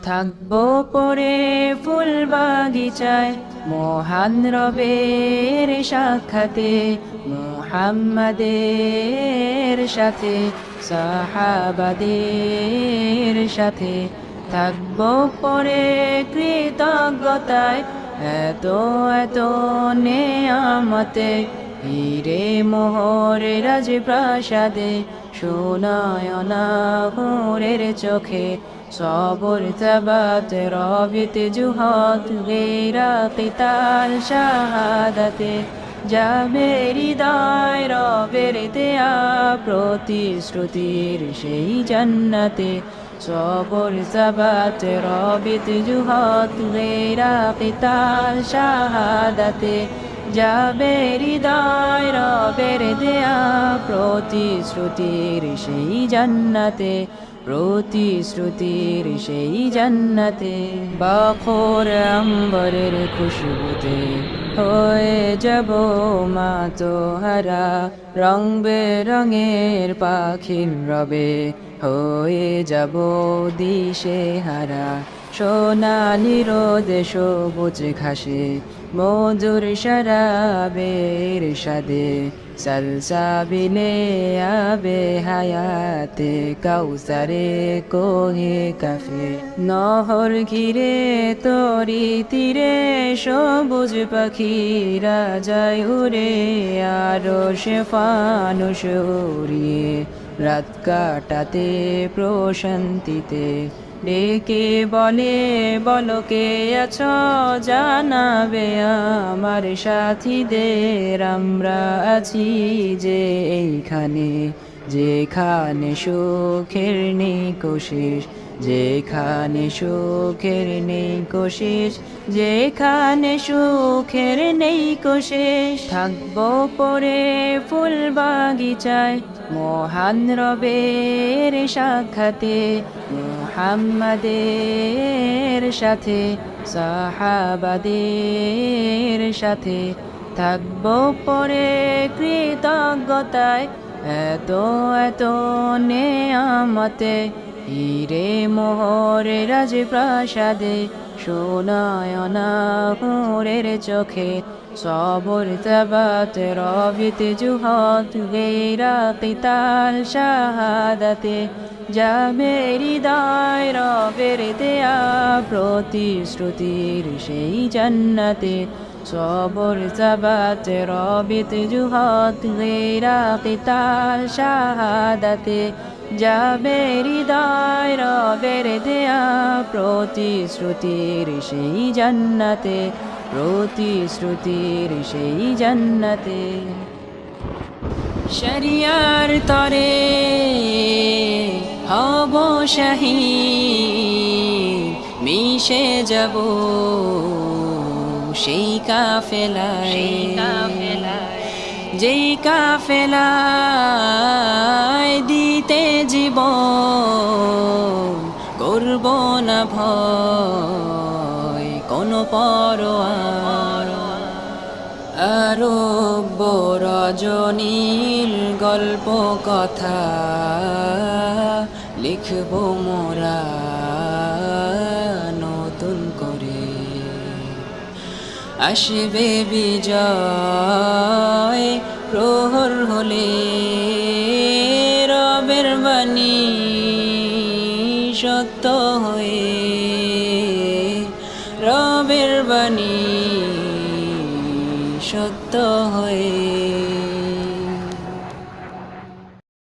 থাকবো পরে ফুল বাগিচায় মহান রবের সাক্ষাতে, মুহাম্মাদের সাথে সাহাবাদের সাথে। থাকবো পরে কৃতজ্ঞতায় এত এত নেয়ামতে, হিরে মোহরে রাজপ্রাসাদে সোনায়না হুরের চোখে। সবর তাবাত রবিত জুহাদ গেরা কিতাল শাহাদাতে, যাবে হৃদয় রবের দেয়া প্রতিশ্রুতির সেই জান্নাতে। সবর তাবাত রবিত জুহাদ গেরা কিতাল শাহাদাতে, যাবে হৃদয় রবের দেয়া প্রতিশ্রুতির সেই জান্নাতে, প্রতিশ্রুতির সেই জান্নাতে। বাখর আম্বরের খুশবুতে হয়ে যাব মাতোহারা, রং বেরঙের পাখির রবে হয়ে যাব দিশে হারা। সোনালি রোদে সবুজ ঘাসে মধুর শরাবের সাদে, সলসাবিলে আবে হায়াতে কাউসারে কোহে কাফে। নহর ঘিরে তরি তীরে সবুজ পাখিরা যায় উড়ে, আরো সে ফানুষ উড়িয়ে রাত কাটাতে প্রশান্তিতে। ডেকে বলে বলো কে আছো, জানাবে আমার সাথীদের আমরা আছি যে এইখানে, যেখানে সুখের নেই কোশিস, যেখানে সুখের নেই কোশিস, যেখানে সুখের নেই কোশিস। থাকবো পরে ফুল বাগিচায় মহান রবের সাক্ষাতে, মুহাম্মাদের সাথে সাহাবাদের সাথে। থাকবো পরে কৃতজ্ঞতায় এত এত নেয়ামতে, হিরে মোহরে রাজপ্রাসাদে সোনায়না হুরের চোখে। সবর তাবাত রবিত জুহাদ গেরা কিতাল শাহাদাতে, যাবে হৃদয় রবের দেয়া প্রতিশ্রুতির সেই জান্নাতে। সবর তাবাত রবিত জুহাদ গেরা কিতাল শাহাদাতে, যাবে হৃদয় রবের দেয়া প্রতিশ্রুতির সেই জান্নাতে, প্রতিশ্রুতির সেই জান্নাতে। শরিয়ার তরে হব শহীদ, মিশে যাব সেই কাফেলায়, যেই কাফেলায় দিতে জীবন করব না ভয় কোনো পরোয়া। আরব রজনীর গল্প কথা লিখব মোরা নতুন করে, আসবে বিজয় প্রহর হলে রবের বাণী সত্য হয়ে, রবের বাণী সত্য হয়ে।